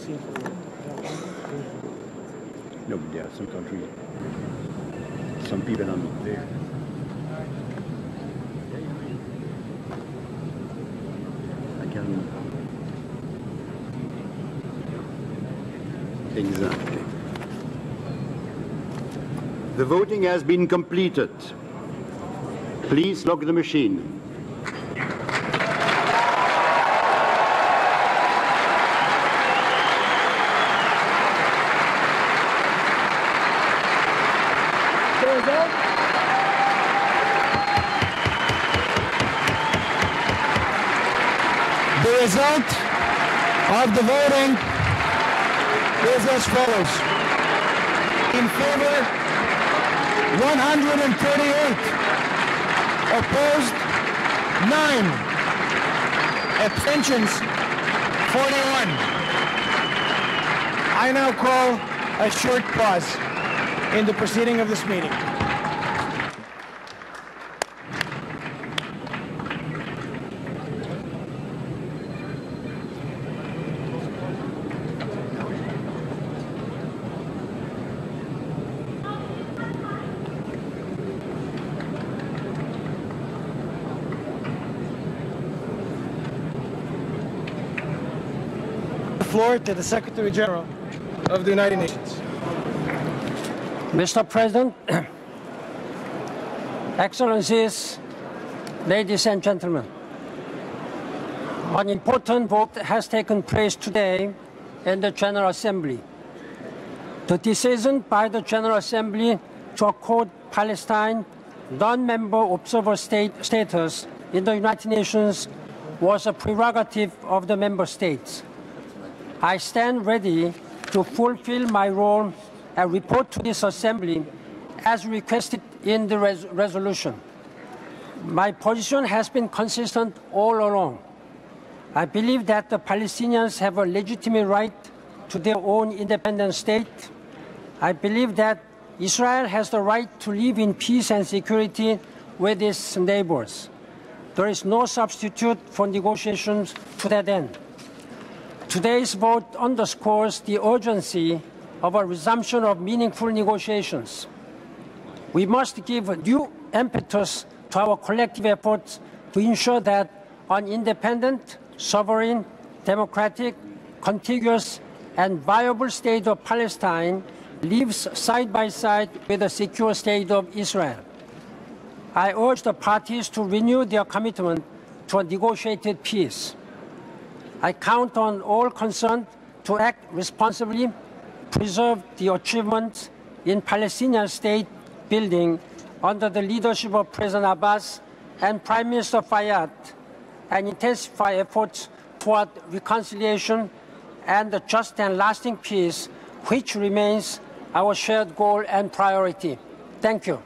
No, but there are some countries, some people are not there. I can. Exactly. The voting has been completed. Please lock the machine. The result of the voting is as follows. In favor, 138. Opposed, 9. Abstentions, 41. I now call a short pause in the proceeding of this meeting. Floor to the Secretary General of the United Nations. Mr. President, Excellencies, ladies and gentlemen, an important vote has taken place today in the General Assembly. The decision by the General Assembly to accord Palestine non-member observer status in the United Nations was a prerogative of the member states. I stand ready to fulfill my role and report to this Assembly as requested in the resolution. My position has been consistent all along. I believe that the Palestinians have a legitimate right to their own independent state. I believe that Israel has the right to live in peace and security with its neighbors. There is no substitute for negotiations to that end. Today's vote underscores the urgency of a resumption of meaningful negotiations. We must give due impetus to our collective efforts to ensure that an independent, sovereign, democratic, contiguous, and viable state of Palestine lives side by side with a secure state of Israel. I urge the parties to renew their commitment to a negotiated peace. I count on all concerned to act responsibly, preserve the achievements in Palestinian state building under the leadership of President Abbas and Prime Minister Fayyad, and intensify efforts toward reconciliation and a just and lasting peace, which remains our shared goal and priority. Thank you.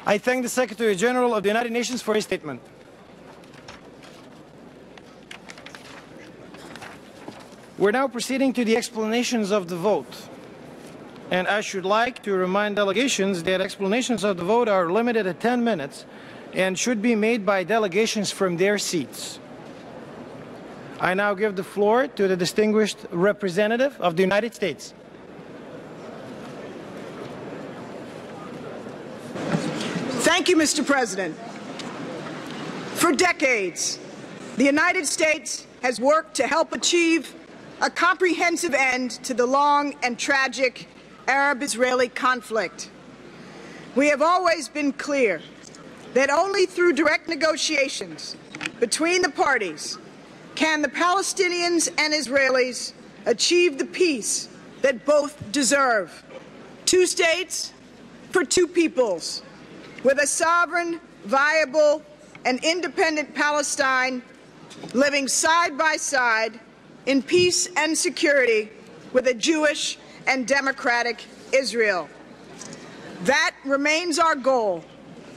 I thank the Secretary General of the United Nations for his statement. We're now proceeding to the explanations of the vote. And I should like to remind delegations that explanations of the vote are limited to 10 minutes and should be made by delegations from their seats. I now give the floor to the distinguished representative of the United States. Thank you, Mr. President. For decades, the United States has worked to help achieve a comprehensive end to the long and tragic Arab-Israeli conflict. We have always been clear that only through direct negotiations between the parties can the Palestinians and Israelis achieve the peace that both deserve. 2 states for 2 peoples, with a sovereign, viable, and independent Palestine living side by side in peace and security with a Jewish and democratic Israel. That remains our goal,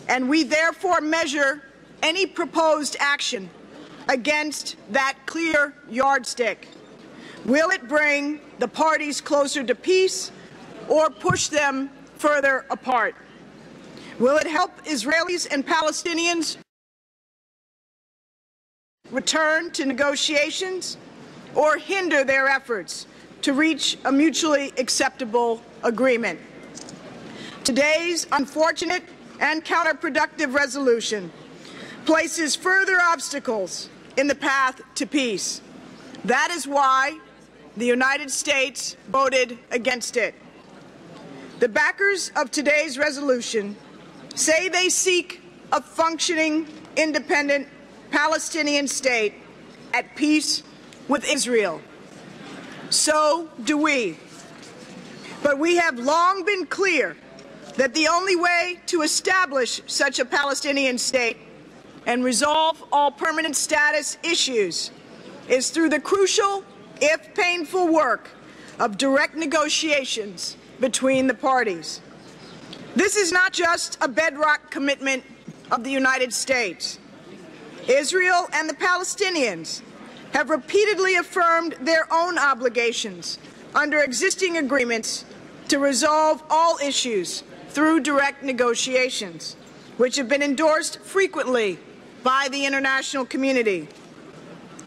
and we therefore measure any proposed action against that clear yardstick. Will it bring the parties closer to peace or push them further apart? Will it help Israelis and Palestinians return to negotiations or hinder their efforts to reach a mutually acceptable agreement? Today's unfortunate and counterproductive resolution places further obstacles in the path to peace. That is why the United States voted against it. The backers of today's resolution say they seek a functioning, independent Palestinian state at peace with Israel. So do we. But we have long been clear that the only way to establish such a Palestinian state and resolve all permanent status issues is through the crucial, if painful, work of direct negotiations between the parties. This is not just a bedrock commitment of the United States. Israel and the Palestinians have repeatedly affirmed their own obligations under existing agreements to resolve all issues through direct negotiations, which have been endorsed frequently by the international community.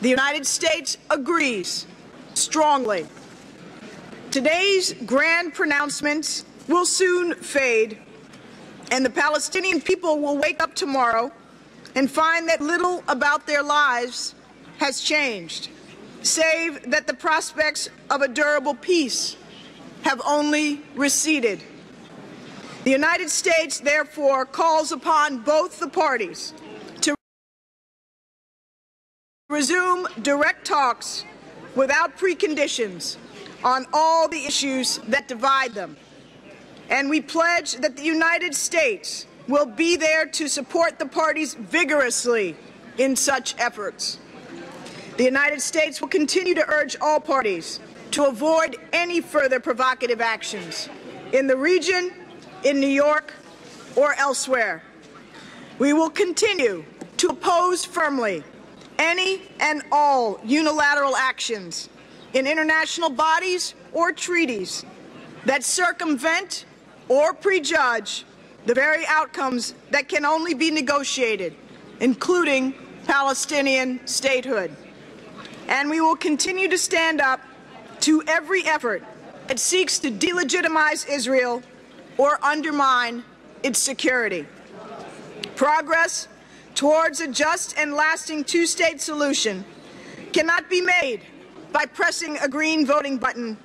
The United States agrees strongly. Today's grand pronouncements will soon fade, and the Palestinian people will wake up tomorrow and find that little about their lives has changed, save that the prospects of a durable peace have only receded. The United States, therefore, calls upon both the parties to resume direct talks without preconditions on all the issues that divide them. And we pledge that the United States will be there to support the parties vigorously in such efforts. The United States will continue to urge all parties to avoid any further provocative actions in the region, in New York, or elsewhere. We will continue to oppose firmly any and all unilateral actions in international bodies or treaties that circumvent or prejudge the very outcomes that can only be negotiated, including Palestinian statehood. And we will continue to stand up to every effort that seeks to delegitimize Israel or undermine its security. Progress towards a just and lasting two-state solution cannot be made by pressing a green voting button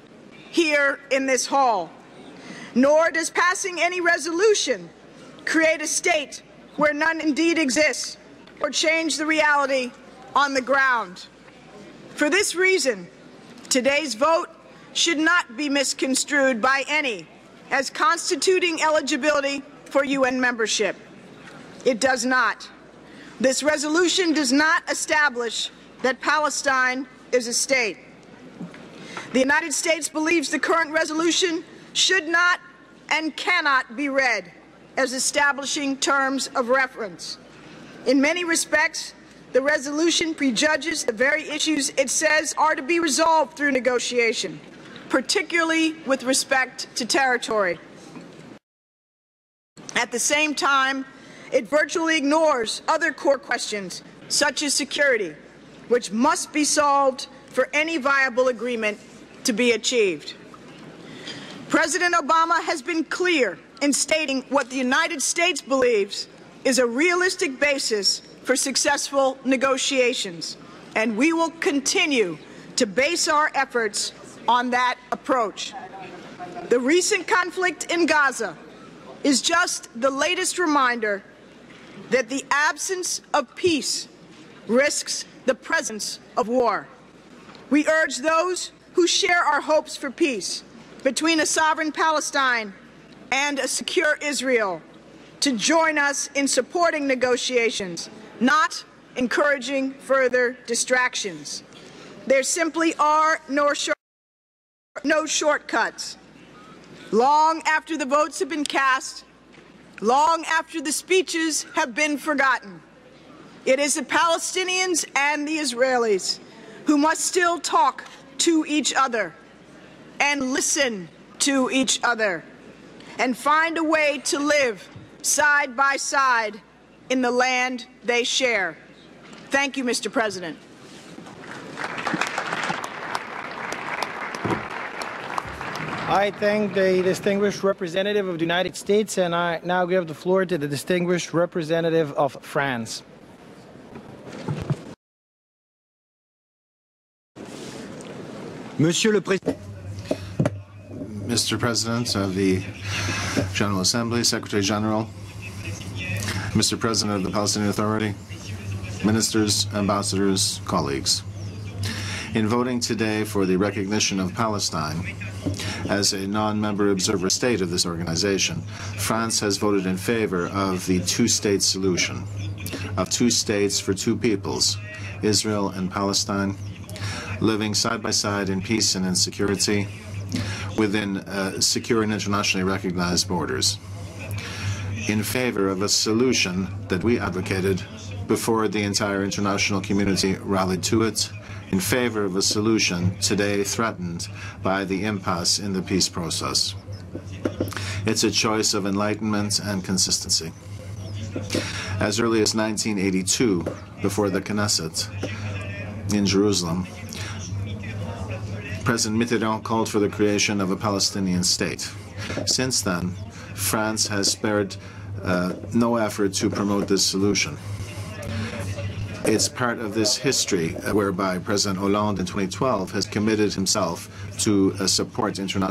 here in this hall, nor does passing any resolution create a state where none indeed exists or change the reality on the ground. For this reason, today's vote should not be misconstrued by any as constituting eligibility for UN membership. It does not. This resolution does not establish that Palestine is a state. The United States believes the current resolution should not and cannot be read as establishing terms of reference. In many respects, the resolution prejudges the very issues it says are to be resolved through negotiation, particularly with respect to territory. At the same time, it virtually ignores other core questions, such as security, which must be solved for any viable agreement to be achieved. President Obama has been clear in stating what the United States believes is a realistic basis for successful negotiations, and we will continue to base our efforts on that approach. The recent conflict in Gaza is just the latest reminder that the absence of peace risks the presence of war. We urge those who share our hopes for peace between a sovereign Palestine and a secure Israel to join us in supporting negotiations, not encouraging further distractions. There simply are no shortcuts. Long after the votes have been cast, long after the speeches have been forgotten, it is the Palestinians and the Israelis who must still talk to each other and listen to each other and find a way to live side by side in the land they share. Thank you, Mr. President. I thank the distinguished representative of the United States, and I now give the floor to the distinguished representative of France. Monsieur le Président. Mr. President of the General Assembly, Secretary General, Mr. President of the Palestinian Authority, ministers, ambassadors, colleagues. In voting today for the recognition of Palestine as a non-member observer state of this organization, France has voted in favor of the two-state solution, of two states for two peoples, Israel and Palestine, living side by side in peace and in security within secure and internationally recognized borders, in favor of a solution that we advocated before the entire international community rallied to it, in favor of a solution today threatened by the impasse in the peace process. It's a choice of enlightenment and consistency. As early as 1982, before the Knesset in Jerusalem, President Mitterrand called for the creation of a Palestinian state. Since then, France has spared no effort to promote this solution. It's part of this history whereby President Hollande in 2012 has committed himself to support international